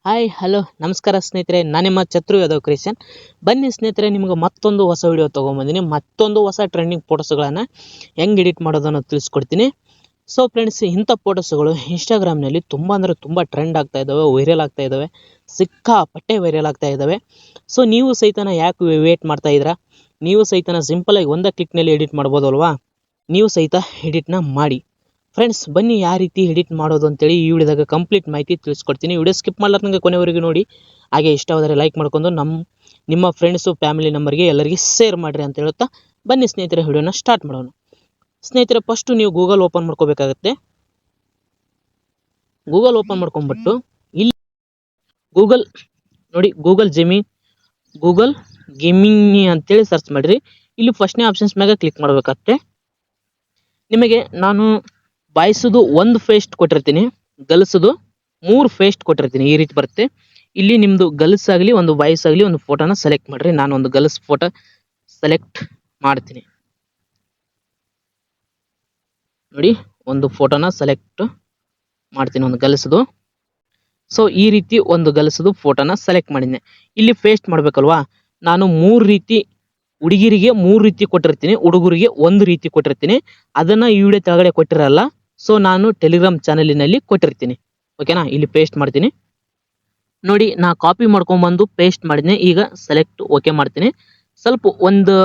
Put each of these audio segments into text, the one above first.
Hi hello ನಮಸ್ಕಾರ ಸ್ನೇಹಿತರೆ, ನಾನು ನಿಮ್ಮ ಚತ್ರು ಯಾದವ್ ಕ್ರಿಯೇಷನ್. ಬನ್ನಿ ಸ್ನೇಹಿತರೆ, ನಿಮಗೆ ಮತ್ತೊಂದು ಹೊಸ ವಿಡಿಯೋ ತೊಗೊಂಬಂದಿನಿ. ಮತ್ತೊಂದು ಹೊಸ ಟ್ರೆಂಡಿಂಗ್ ಫೋಟೋಸ್ಗಳನ್ನು ಹೆಂಗೆ ಎಡಿಟ್ ಮಾಡೋದನ್ನು ತಿಳಿಸ್ಕೊಡ್ತೀನಿ. ಸೊ ಫ್ರೆಂಡ್ಸ್, ಇಂಥ ಫೋಟೋಸ್ಗಳು ಇನ್ಸ್ಟಾಗ್ರಾಮ್ನಲ್ಲಿ ತುಂಬ ಅಂದರೆ ತುಂಬ ಟ್ರೆಂಡ್ ಆಗ್ತಾ ಇದ್ದಾವೆ, ವೈರಲ್ ಆಗ್ತಾ ಇದ್ದಾವೆ, ಸಿಕ್ಕಾಪಟ್ಟೆ ವೈರಲ್ ಆಗ್ತಾ ಇದ್ದಾವೆ. ಸೊ ನೀವು ಸಹಿತನ ಯಾಕೆ ವೇಟ್ ಮಾಡ್ತಾ ಇದ್ದೀರಾ? ನೀವು ಸಹಿತನ ಸಿಂಪಲಾಗಿ ಒಂದೇ ಕ್ಲಿಕ್ನಲ್ಲಿ ಎಡಿಟ್ ಮಾಡ್ಬೋದಲ್ವಾ? ನೀವು ಸಹಿತ ಎಡಿಟ್ನ ಮಾಡಿ. ಫ್ರೆಂಡ್ಸ್, ಬನ್ನಿ ಯಾವ ರೀತಿ ಎಡಿಟ್ ಮಾಡೋದು ಅಂತೇಳಿ ಈ ವಿಡಿಯೋದಾಗ ಕಂಪ್ಲೀಟ್ ಮಾಹಿತಿ ತಿಳಿಸ್ಕೊಡ್ತೀನಿ. ವಿಡಿಯೋ ಸ್ಕಿಪ್ ಮಾಡ್ಲಾರ್ದಂಗೆ ಕೊನೆವರೆಗೂ ನೋಡಿ. ಹಾಗೆ ಇಷ್ಟವಾದರೆ ಲೈಕ್ ಮಾಡ್ಕೊಂಡು ನಿಮ್ಮ ಫ್ರೆಂಡ್ಸು ಫ್ಯಾಮಿಲಿ ನಂಬರ್ಗೆ ಎಲ್ಲರಿಗೆ ಶೇರ್ ಮಾಡಿರಿ ಅಂತ ಹೇಳುತ್ತಾ ಬನ್ನಿ ಸ್ನೇಹಿತರೆ, ವಿಡಿಯೋನ ಸ್ಟಾರ್ಟ್ ಮಾಡೋಣ. ಸ್ನೇಹಿತರೆ, ಫಸ್ಟು ನೀವು ಗೂಗಲ್ ಓಪನ್ ಮಾಡ್ಕೋಬೇಕಾಗತ್ತೆ. ಗೂಗಲ್ ಓಪನ್ ಮಾಡ್ಕೊಂಡ್ಬಿಟ್ಟು ಇಲ್ಲಿ ಗೂಗಲ್ ಗೇಮಿಂಗ್ ಅಂತೇಳಿ ಸರ್ಚ್ ಮಾಡಿರಿ. ಇಲ್ಲಿ ಫಸ್ಟ್ನೇ ಆಪ್ಷನ್ಸ್ ಮ್ಯಾಗ ಕ್ಲಿಕ್ ಮಾಡ್ಬೇಕಾಗತ್ತೆ. ನಿಮಗೆ ನಾನು ಬಾಯ್ಸದು ಒಂದು ಫೇಸ್ಟ್ ಕೊಟ್ಟಿರ್ತೀನಿ, ಗಲ್ಸದು 3 ಫೇಸ್ಟ್ ಕೊಟ್ಟಿರ್ತೀನಿ. ಈ ರೀತಿ ಬರುತ್ತೆ. ಇಲ್ಲಿ ನಿಮ್ಮದು ಗಲ್ಸ್ ಆಗಲಿ ಒಂದು ಬಾಯ್ಸ್ ಆಗಲಿ ಒಂದು ಫೋಟೋನ ಸೆಲೆಕ್ಟ್ ಮಾಡಿರಿ. ನಾನು ಒಂದು ಗಲ್ಸ್ ಫೋಟೋ ಸೆಲೆಕ್ಟ್ ಮಾಡ್ತೀನಿ. ನೋಡಿ, ಒಂದು ಫೋಟೋನ ಸೆಲೆಕ್ಟ್ ಮಾಡ್ತೀನಿ, ಒಂದು ಗಲ್ಸದು. ಸೊ ಈ ರೀತಿ ಒಂದು ಗಲ್ಸದು ಫೋಟೋನ ಸೆಲೆಕ್ಟ್ ಮಾಡಿದ್ದೆ. ಇಲ್ಲಿ ಫೇಸ್ಟ್ ಮಾಡಬೇಕಲ್ವಾ? ನಾನು 3 ರೀತಿ, ಹುಡುಗಿರಿಗೆ 3 ರೀತಿ ಕೊಟ್ಟಿರ್ತೀನಿ, ಹುಡುಗರಿಗೆ 1 ರೀತಿ ಕೊಟ್ಟಿರ್ತೀನಿ. ಅದನ್ನು ಈ ವಿಡಿಯೋ ಕೆಳಗಡೆ ಕೊಟ್ಟಿರಲ್ಲ. ಸೊ ನಾನು ಟೆಲಿಗ್ರಾಮ್ ಚಾನಲಿನಲ್ಲಿ ಕೊಟ್ಟಿರ್ತೀನಿ. ಓಕೆನಾ? ಇಲ್ಲಿ ಪೇಸ್ಟ್ ಮಾಡ್ತೀನಿ. ನೋಡಿ, ನಾ ಕಾಪಿ ಮಾಡ್ಕೊಂಡ್ಬಂದು ಪೇಸ್ಟ್ ಮಾಡಿದ್ದೀನಿ. ಈಗ ಸೆಲೆಕ್ಟ್ ಓಕೆ ಮಾಡ್ತೀನಿ. ಸ್ವಲ್ಪ ಒಂದು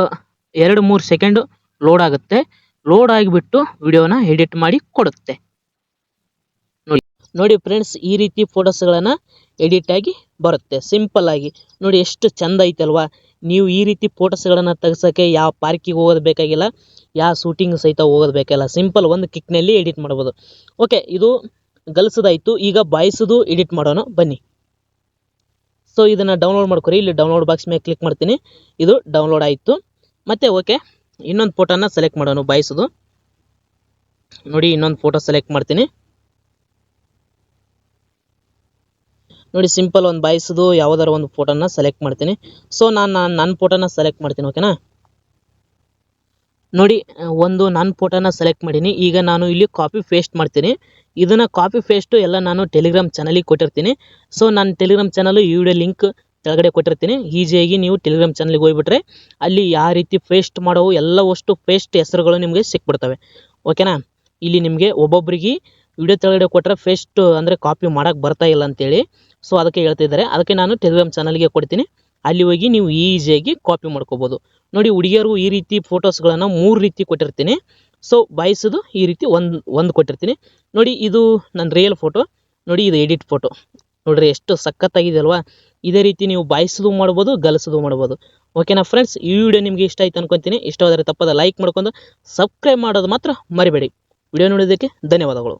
2-3 ಸೆಕೆಂಡ್ ಲೋಡ್ ಆಗುತ್ತೆ. ಲೋಡ್ ಆಗಿಬಿಟ್ಟು ವಿಡಿಯೋನ ಎಡಿಟ್ ಮಾಡಿ ಕೊಡುತ್ತೆ. ನೋಡಿ ಫ್ರೆಂಡ್ಸ್, ಈ ರೀತಿ ಫೋಟೋಸ್ಗಳನ್ನು ಎಡಿಟ್ ಆಗಿ ಬರುತ್ತೆ ಸಿಂಪಲ್ ಆಗಿ. ನೋಡಿ ಎಷ್ಟು ಚಂದ ಐತಲ್ವಾ? ನೀವು ಈ ರೀತಿ ಫೋಟೋಸ್ಗಳನ್ನು ತೆಗ್ಸೋಕ್ಕೆ ಯಾವ ಪಾರ್ಕಿಗೆ ಹೋಗೋದು ಬೇಕಾಗಿಲ್ಲ, ಯಾವ ಶೂಟಿಂಗ್ ಸಹಿತ ಹೋಗೋದು ಬೇಕಾಗಿಲ್ಲ. ಸಿಂಪಲ್ ಒಂದು ಕಿಕ್ನಲ್ಲಿ ಎಡಿಟ್ ಮಾಡ್ಬೋದು. ಓಕೆ, ಇದು ಗಲ್ಸದಾಯಿತು. ಈಗ ಬಾಯ್ಸದು ಎಡಿಟ್ ಮಾಡೋಣ ಬನ್ನಿ. ಸೊ ಇದನ್ನು ಡೌನ್ಲೋಡ್ ಮಾಡ್ಕೊರಿ. ಇಲ್ಲಿ ಡೌನ್ಲೋಡ್ ಬಾಕ್ಸ್ ಮೇಲೆ ಕ್ಲಿಕ್ ಮಾಡ್ತೀನಿ. ಇದು ಡೌನ್ಲೋಡ್ ಆಯಿತು. ಮತ್ತೆ ಓಕೆ, ಇನ್ನೊಂದು ಫೋಟೋನ ಸೆಲೆಕ್ಟ್ ಮಾಡೋಣ ಬಾಯ್ಸದು. ನೋಡಿ, ಇನ್ನೊಂದು ಫೋಟೋ ಸೆಲೆಕ್ಟ್ ಮಾಡ್ತೀನಿ. ನೋಡಿ, ಸಿಂಪಲ್ ಒಂದು ಬಾಯ್ಸದು ಯಾವುದಾರ ಒಂದು ಫೋಟೋನ ಸೆಲೆಕ್ಟ್ ಮಾಡ್ತೀನಿ. ಸೊ ನನ್ನ ಫೋಟೋನ ಸೆಲೆಕ್ಟ್ ಮಾಡ್ತೀನಿ. ಓಕೆನಾ? ನೋಡಿ, ನನ್ನ ಫೋಟೋನ ಸೆಲೆಕ್ಟ್ ಮಾಡೀನಿ. ಈಗ ನಾನು ಇಲ್ಲಿ ಕಾಪಿ ಪೇಸ್ಟ್ ಮಾಡ್ತೀನಿ. ಇದನ್ನು ಕಾಪಿ ಪೇಸ್ಟು ಎಲ್ಲ ನಾನು ಟೆಲಿಗ್ರಾಮ್ ಚಾನಲಿಗೆ ಕೊಟ್ಟಿರ್ತೀನಿ. ಸೊ ನಾನು ಟೆಲಿಗ್ರಾಮ್ ಚಾನಲ್ ಈ ವಿಡಿಯೋ ಲಿಂಕ್ ಕೆಳಗಡೆ ಕೊಟ್ಟಿರ್ತೀನಿ. ಈಸಿಯಾಗಿ ನೀವು ಟೆಲಿಗ್ರಾಮ್ ಚಾನಲ್ಗೆ ಹೋಗ್ಬಿಟ್ರೆ ಅಲ್ಲಿ ಯಾವ ರೀತಿ ಪೇಸ್ಟ್ ಮಾಡೋವು ಎಲ್ಲವಷ್ಟು ಪೇಸ್ಟ್ ಹೆಸರುಗಳು ನಿಮಗೆ ಸಿಕ್ಬಿಡ್ತವೆ. ಓಕೆನಾ? ಇಲ್ಲಿ ನಿಮಗೆ ಒಬ್ಬೊಬ್ಬರಿಗೆ ವಿಡಿಯೋ ಕೆಳಗಡೆ ಕೊಟ್ಟರೆ ಪೇಸ್ಟ್ ಅಂದರೆ ಕಾಪಿ ಮಾಡೋಕ್ಕೆ ಬರ್ತಾ ಇಲ್ಲ ಅಂತೇಳಿ, ಸೊ ಅದಕ್ಕೆ ಹೇಳ್ತಿದ್ದಾರೆ. ಅದಕ್ಕೆ ನಾನು ಟೆಲಿಗ್ರಾಮ್ ಚಾನಲ್ಗೆ ಕೊಡ್ತೀನಿ. ಅಲ್ಲಿ ಹೋಗಿ ನೀವು ಈಸಿಯಾಗಿ ಕಾಪಿ ಮಾಡ್ಕೋಬೋದು. ನೋಡಿ, ಹುಡುಗಿಯರು ಈ ರೀತಿ ಫೋಟೋಸ್ಗಳನ್ನು 3 ರೀತಿ ಕೊಟ್ಟಿರ್ತೀನಿ. ಸೊ ಬಾಯ್ಸದು ಈ ರೀತಿ ಒಂದು ಕೊಟ್ಟಿರ್ತೀನಿ. ನೋಡಿ, ಇದು ನನ್ನ ರಿಯಲ್ ಫೋಟೋ. ನೋಡಿ, ಇದು ಎಡಿಟ್ ಫೋಟೋ. ನೋಡ್ರಿ ಎಷ್ಟು ಸಖತ್ತಾಗಿದೆ ಅಲ್ವಾ? ಇದೇ ರೀತಿ ನೀವು ಬಾಯ್ಸದು ಮಾಡ್ಬೋದು, ಗಲ್ಸದು ಮಾಡ್ಬೋದು. ಓಕೆನಾ ಫ್ರೆಂಡ್ಸ್? ಈ ವಿಡಿಯೋ ನಿಮಗೆ ಇಷ್ಟ ಆಯ್ತು ಅನ್ಕೊತೀನಿ. ಇಷ್ಟವಾದರೆ ತಪ್ಪದ ಲೈಕ್ ಮಾಡ್ಕೊಂಡು ಸಬ್ಸ್ಕ್ರೈಬ್ ಮಾಡೋದು ಮಾತ್ರ ಮರಿಬೇಡಿ. ವಿಡಿಯೋ ನೋಡೋದಕ್ಕೆ ಧನ್ಯವಾದಗಳು.